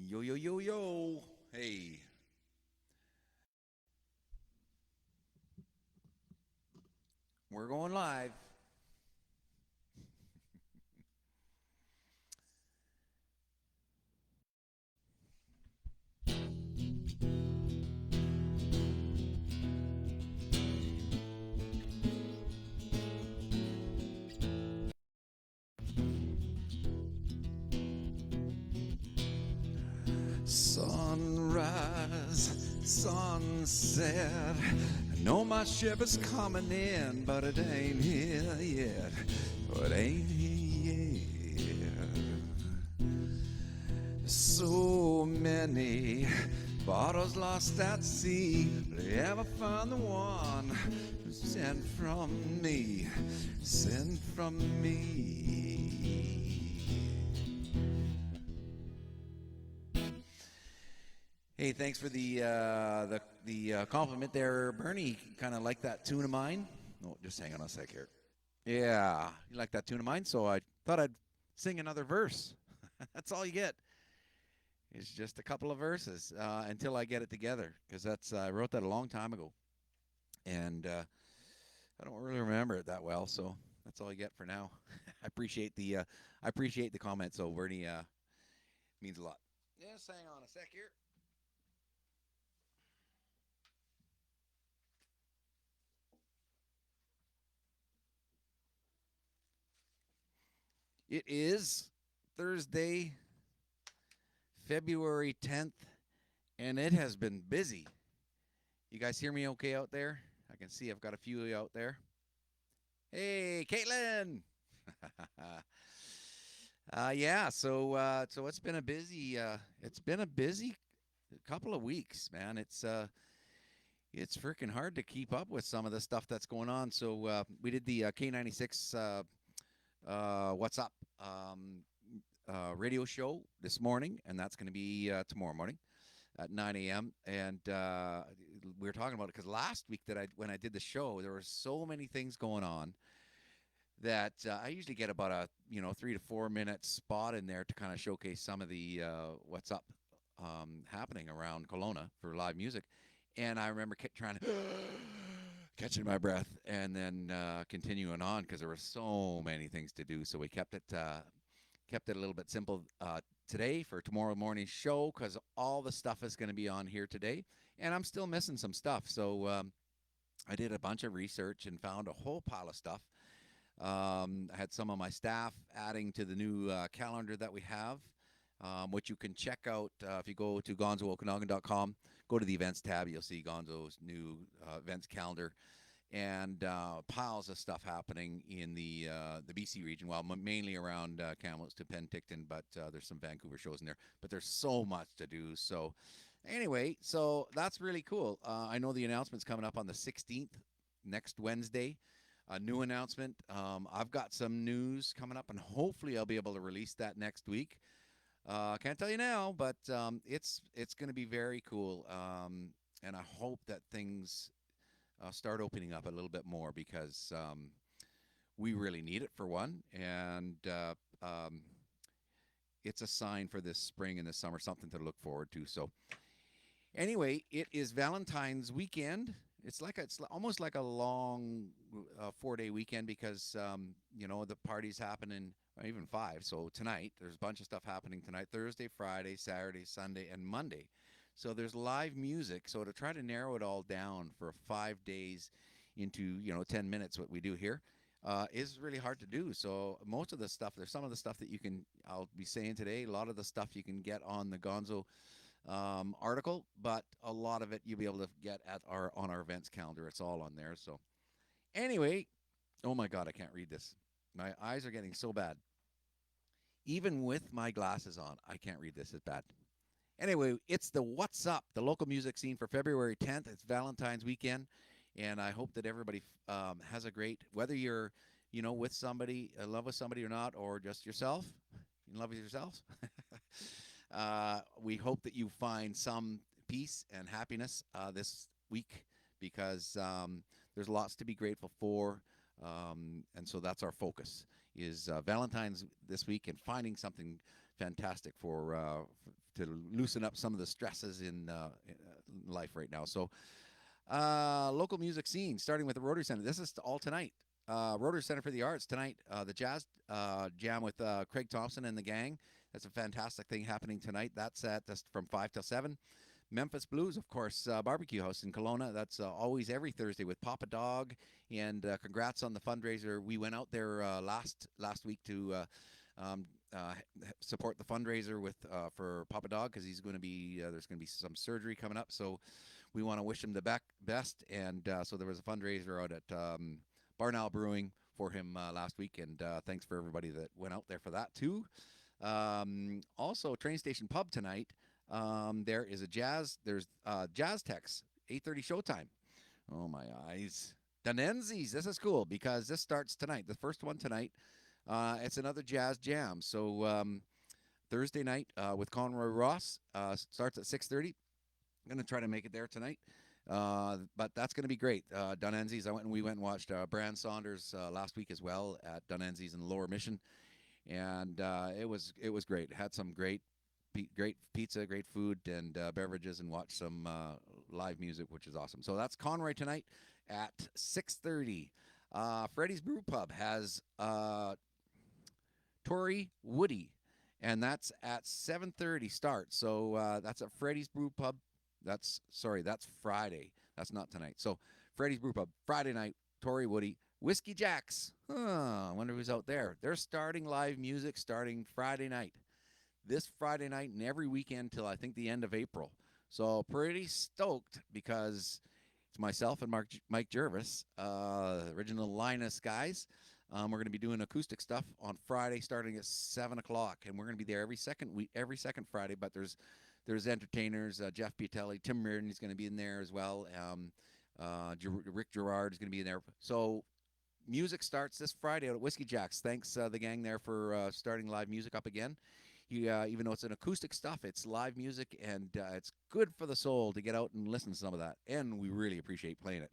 Yo, yo, yo, yo. Hey. We're going live. Sunrise, sunset. I know my ship is coming in, but it ain't here yet. It ain't here yet. So many bottles lost at sea. They ever found the one sent from me, sent from me. Hey, thanks for the compliment there, Bernie. Kind of like that tune of mine. Oh, just hang on a sec here. Yeah, you like that tune of mine, so I thought I'd sing another verse. That's all you get. It's just a couple of verses until I get it together, because that's I wrote that a long time ago, and I don't really remember it that well. So that's all you get for now. I appreciate the comment. So Bernie means a lot. Just hang on a sec here. It is Thursday, February 10th, and it has been busy. You guys hear me okay out there? I can see I've got a few of you out there. Hey, Caitlin! Yeah, so it's been a busy couple of weeks, man. It's freaking hard to keep up with some of the stuff that's going on. So we did the K96 What's Up radio show this morning, and that's going to be tomorrow morning at 9 a.m. And we were talking about it because last week when I did the show, there were so many things going on that I usually get about a 3 to 4 minute spot in there to kind of showcase some of the what's up happening around Kelowna for live music. And I remember trying to catching my breath and then continuing on because there were so many things to do. So we kept it a little bit simple today for tomorrow morning's show because all the stuff is going to be on here today, and I'm still missing some stuff. So I did a bunch of research and found a whole pile of stuff. I had some of my staff adding to the new calendar that we have, which you can check out if you go to gonzookanagan.com. Go to the events tab. You'll see Gonzo's new events calendar and piles of stuff happening in the BC region. Well, mainly around Kamloops to Penticton, but there's some Vancouver shows in there. But there's so much to do. So anyway, so that's really cool. I know the announcement's coming up on the 16th, next Wednesday. A new announcement. I've got some news coming up, and hopefully I'll be able to release that next week. Can't tell you now, but it's going to be very cool, and I hope that things start opening up a little bit more because we really need it for one, and it's a sign for this spring and this summer, something to look forward to. So anyway, it is Valentine's weekend. It's almost like a long 4-day weekend because the party's happening, or even 5. So tonight there's a bunch of stuff happening tonight: Thursday, Friday, Saturday, Sunday, and Monday. So there's live music. So to try to narrow it all down for 5 days into 10 minutes, what we do here, is really hard to do. So most of the stuff, there's some of the stuff that I'll be saying today. A lot of the stuff you can get on the Gonzo article, but a lot of it you'll be able to get on our events calendar. It's all on there. So anyway, oh my God, I can't read this. My eyes are getting so bad. Even with my glasses on, I can't read this. It's bad. Anyway, it's the What's Up, the local music scene for February 10th. It's Valentine's weekend, and I hope that everybody has a great, whether you're, with somebody, in love with somebody or not, or just yourself, in love with yourselves. We hope that you find some peace and happiness this week because there's lots to be grateful for. And so that's our focus is Valentine's this week and finding something fantastic for loosen up some of the stresses in life right now. So local music scene, starting with the Rotary Center. This is all tonight. Rotary Center for the Arts tonight. The Jazz Jam with Craig Thomson and the gang. That's a fantastic thing happening tonight. That's from 5 till 7. Memphis Blues, of course, Barbecue House in Kelowna. That's always every Thursday with Poppa Dawg. And congrats on the fundraiser. We went out there last week to um, support the fundraiser with for Poppa Dawg, because he's going to be there's going to be some surgery coming up. So we want to wish him the best. And so there was a fundraiser out at Barnell Brewing for him last week. And thanks for everybody that went out there for that too. Also, Train Station Pub tonight. There is there's Jazz Tex, 8:30 showtime. Oh, my eyes. DunnEnzies, this is cool because this starts tonight. The first one tonight. It's another jazz jam. So Thursday night with Conroy Ross starts at 6:30. I'm going to try to make it there tonight. But that's going to be great. DunnEnzies, we went and watched Brand Saunders last week as well at DunnEnzies in Lower Mission. And it was great. It had some great pizza, great food, and beverages, and watched some live music, which is awesome. So that's Conroy tonight at 6:30. Freddy's Brewpub has Torrey Woody, and that's at 7:30 start. So that's at Freddy's Brewpub. That's Friday. That's not tonight. So Freddy's Brewpub, Friday night, Torrey Woody. Whiski-Jacks. I wonder who's out there. They're starting live music starting Friday night. This Friday night and every weekend till I think the end of April. So pretty stoked because it's myself and Mike Jervis, original Linus guys. We're going to be doing acoustic stuff on Friday starting at 7 o'clock. And we're going to be there every second Friday. But there's entertainers. Jeff Piatelli, Tim Reardon is going to be in there as well. Rick Gerard is going to be in there. So music starts this Friday out at Whiski-Jacks. Thanks, the gang there, for starting live music up again. Even though it's an acoustic stuff, it's live music, and it's good for the soul to get out and listen to some of that. And we really appreciate playing it.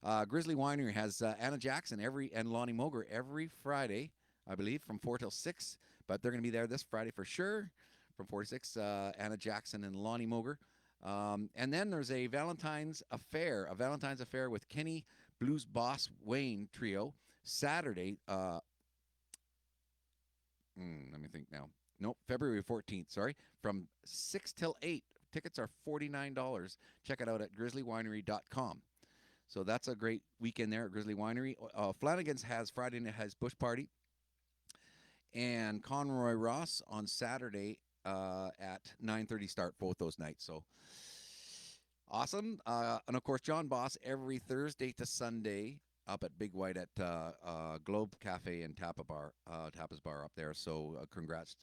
Grizzli Winery has Anna Jackszyn and Loni Moger every Friday, I believe, from 4 till 6. But they're going to be there this Friday for sure, from 4 to 6, Anna Jackszyn and Loni Moger. And then there's a Valentines affair with Kenny Blues Boss Wayne Trio, Saturday. Let me think now. Nope, February 14th, sorry, from 6 till 8. Tickets are $49. Check it out at grizzlywinery.com. So that's a great weekend there at Grizzli Winery. Flanagan's Friday night has Bush Party. And Conroy Ross on Saturday at 9:30 start, both those nights. So awesome. And, of course, John Boss every Thursday to Sunday up at Big White at Globe Cafe and Tapas Bar up there. So congrats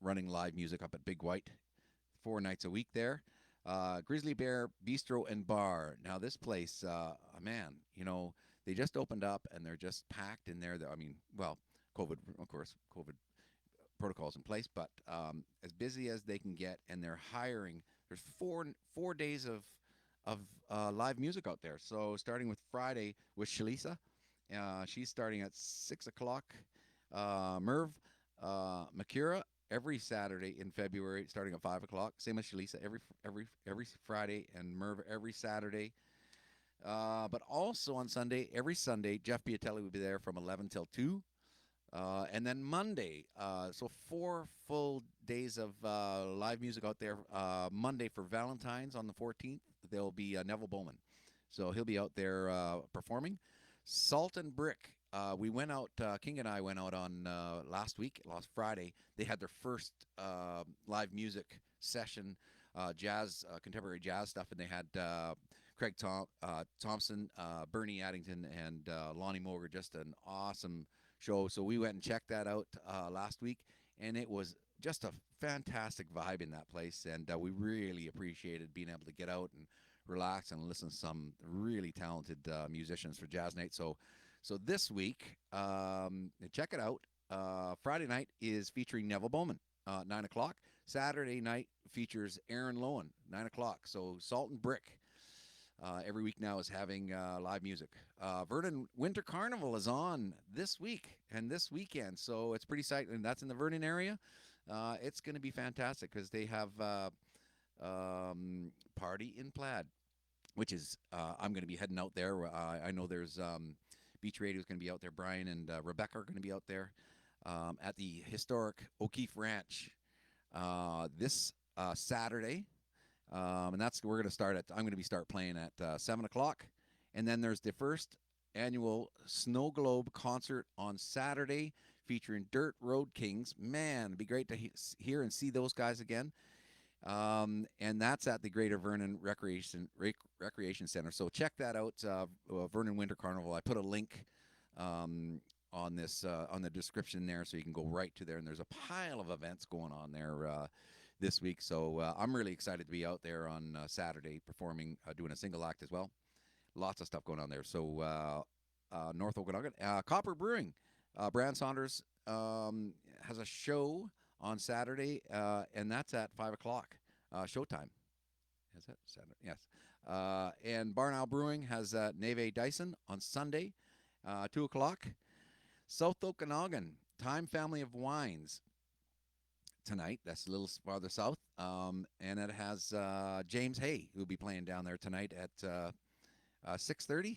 running live music up at Big White 4 nights a week there. Grizzly Bear Bistro and Bar. Now this place, man, they just opened up and they're just packed in there. I mean, well, COVID protocols in place, but as busy as they can get, and they're hiring. There's four days of live music out there. So starting with Friday with Shalisa, she's starting at 6 o'clock. Merv Makira every Saturday in February, starting at 5 o'clock. Same as Shalisa every Friday, and Merv every Saturday. But also on Sunday, every Sunday, Jeff Piatelli will be there from 11 till 2. And then Monday, so 4 full days of live music out there. Monday for Valentines on the 14th, there'll be Neville Bowman. So he'll be out there performing. Salt and Brick. We went out, King and I went out on last Friday. They had their first live music session, contemporary jazz stuff, and they had Craig Thomson, Bernie Addington, and Loni Moger. Just an awesome show. So we went and checked that out last week, and it was just a fantastic vibe in that place, and we really appreciated being able to get out and relax and listen to some really talented musicians for Jazz Night. So this week, check it out. Friday night is featuring Neville Bowman, 9 o'clock. Saturday night features Aaron Lowen, 9 o'clock. So Salt and Brick every week now is having live music. Vernon Winter Carnival is on this week and this weekend, so it's pretty exciting. And that's in the Vernon area. It's going to be fantastic because they have Party in Plaid, which is I'm going to be heading out there. I know there's Beach Radio is going to be out there. Brian and Rebecca are going to be out there at the historic O'Keefe Ranch this Saturday, and that's we're going to start at. I'm going to be start playing at 7 o'clock, and then there's the first annual Snow Globe concert on Saturday featuring Dirt Road Kings. Man, it'd be great to hear and see those guys again. And that's at the Greater Vernon Recreation Center. So check that out, Vernon Winter Carnival. I put a link on this on the description there, so you can go right to there. And there's a pile of events going on there this week. So I'm really excited to be out there on Saturday performing, doing a single act as well. Lots of stuff going on there. So North Okanagan, Copper Brewing, Brand Saunders has a show on Saturday, and that's at 5 o'clock. Showtime. Is that Saturday? Yes. And Barn Owl Brewing has Neve Dyson on Sunday, 2 o'clock. South Okanagan, Time Family of Wines tonight. That's a little farther south. And it has James Hay, who'll be playing down there tonight at 6:30.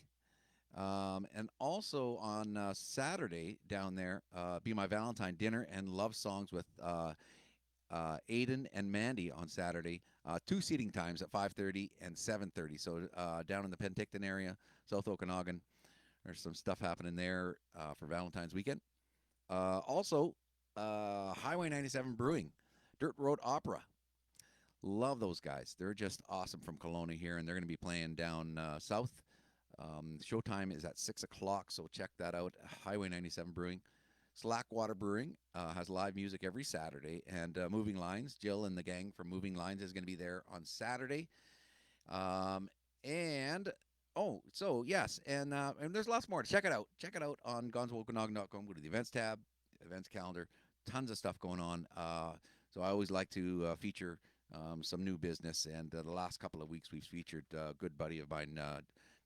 And also on Saturday down there, Be My Valentine dinner and love songs with Aiden and Mandy on Saturday. Two seating times at 5:30 and 7:30. So down in the Penticton area, South Okanagan, there's some stuff happening there for Valentine's weekend. Also, Highway 97 Brewing, Dirt Road Opera. Love those guys. They're just awesome from Kelowna here, and they're going to be playing down south. Showtime is at 6 o'clock, so check that out. Highway 97 Brewing. Slackwater Brewing has live music every Saturday. And Moving Lines, Jill and the gang from Moving Lines is going to be there on Saturday. Yes, and there's lots more. Check it out. Check it out on gonzookanagan.com. Go to the events tab, events calendar. Tons of stuff going on. So I always like to feature some new business. And the last couple of weeks, we've featured a good buddy of mine,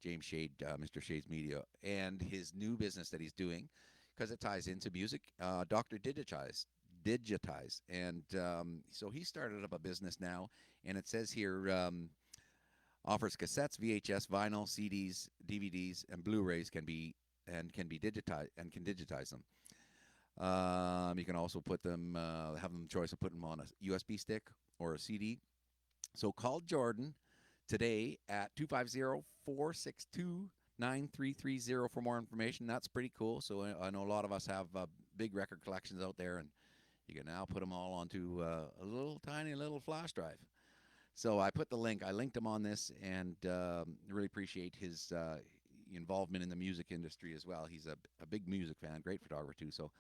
James Shade, Mr. Shade's Media, and his new business that he's doing, because it ties into music, Dr. Digitize. And so he started up a business now, and it says here, offers cassettes, VHS, vinyl, CDs, DVDs, and Blu-rays can be digitized and can digitize them. You can also put them, have them choice of putting them on a USB stick or a CD. So call Jordan today at 250-462-9330 for more information. That's pretty cool. So I know a lot of us have big record collections out there, and you can now put them all onto a little tiny little flash drive. So I put the link. I linked him on this, and really appreciate his involvement in the music industry as well. He's a big music fan, great photographer too. So,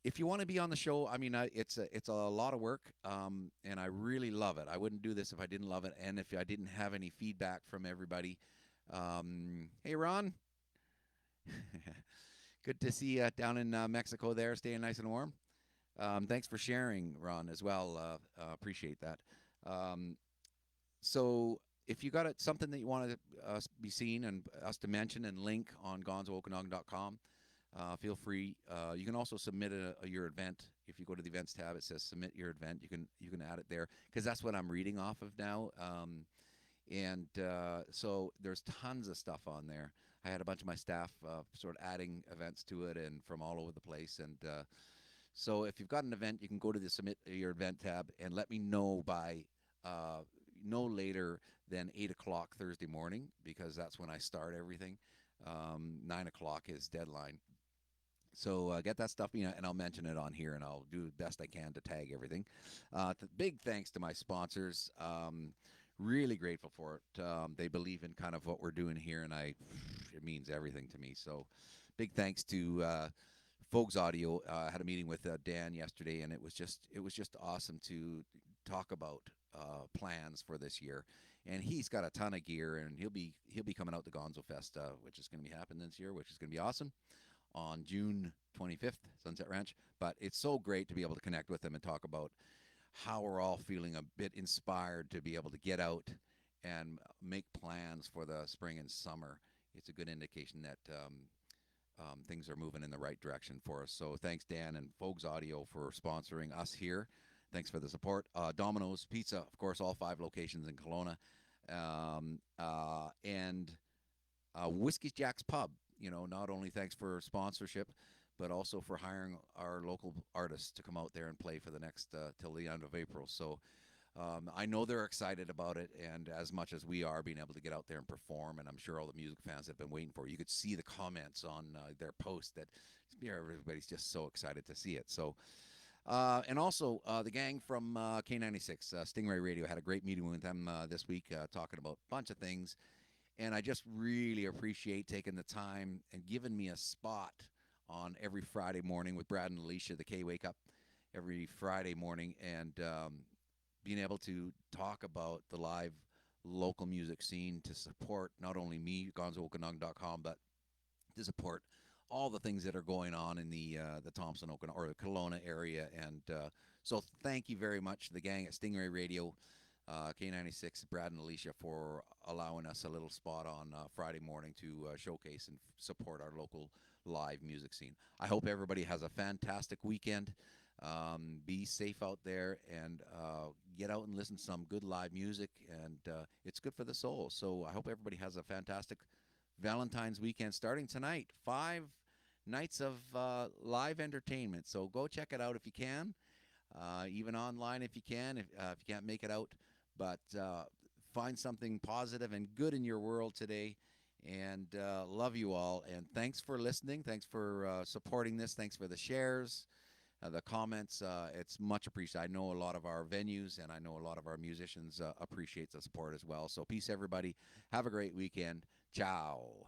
if you want to be on the show, I mean, it's a lot of work, and I really love it. I wouldn't do this if I didn't love it, and if I didn't have any feedback from everybody. Hey, Ron. Good to see you down in Mexico there, staying nice and warm. Thanks for sharing, Ron, as well. Appreciate that. So if you got something that you want to be seen and us to mention and link on gonzookanagan.com, feel free. You can also submit your event. If you go to the events tab, it says submit your event. You can add it there, because that's what I'm reading off of now. So there's tons of stuff on there. I had a bunch of my staff sort of adding events to it, and from all over the place. And so if you've got an event, you can go to the submit your event tab and let me know by no later than 8 o'clock Thursday morning, because that's when I start everything. 9 o'clock is deadline. So get that stuff, and I'll mention it on here, and I'll do the best I can to tag everything. Big thanks to my sponsors. Really grateful for it. They believe in kind of what we're doing here, and it means everything to me. So big thanks to Fogues Audio. I had a meeting with Dan yesterday, and it was just awesome to talk about plans for this year. And he's got a ton of gear, and he'll be coming out to Gonzo Fest, which is going to be happening this year, which is going to be awesome, on June 25th, Sunset Ranch. But it's so great to be able to connect with him and talk about how we're all feeling a bit inspired to be able to get out and make plans for the spring and summer. It's a good indication that things are moving in the right direction for us. So thanks, Dan and Fogs Audio, for sponsoring us here. Thanks for the support. Domino's Pizza, of course, all 5 locations in Kelowna. And Whiski-Jacks Pub, not only thanks for sponsorship, but also for hiring our local artists to come out there and play for the next till the end of April. So I know they're excited about it, and as much as we are, being able to get out there and perform, and I'm sure all the music fans have been waiting for it. You could see the comments on their post that everybody's just so excited to see it. So, and also the gang from K96, Stingray Radio, had a great meeting with them this week, talking about a bunch of things, and I just really appreciate taking the time and giving me a spot on every Friday morning with Brad and Alicia, the K Wake Up, every Friday morning, and being able to talk about the live local music scene to support not only me, GonzoOkanagan.com, but to support all the things that are going on in the Thompson, Okanagan, or the Kelowna area. And so thank you very much to the gang at Stingray Radio, K96, Brad and Alicia, for allowing us a little spot on Friday morning to showcase and support our local live music scene. I hope everybody has a fantastic weekend. Be safe out there, and get out and listen to some good live music, and it's good for the soul. So I hope everybody has a fantastic Valentine's weekend starting tonight. 5 nights of live entertainment. So go check it out if you can, even online if you can, if you can't make it out. But find something positive and good in your world today. And love you all. And thanks for listening. Thanks for supporting this. Thanks for the shares, the comments. It's much appreciated. I know a lot of our venues and I know a lot of our musicians appreciate the support as well. So peace, everybody. Have a great weekend. Ciao.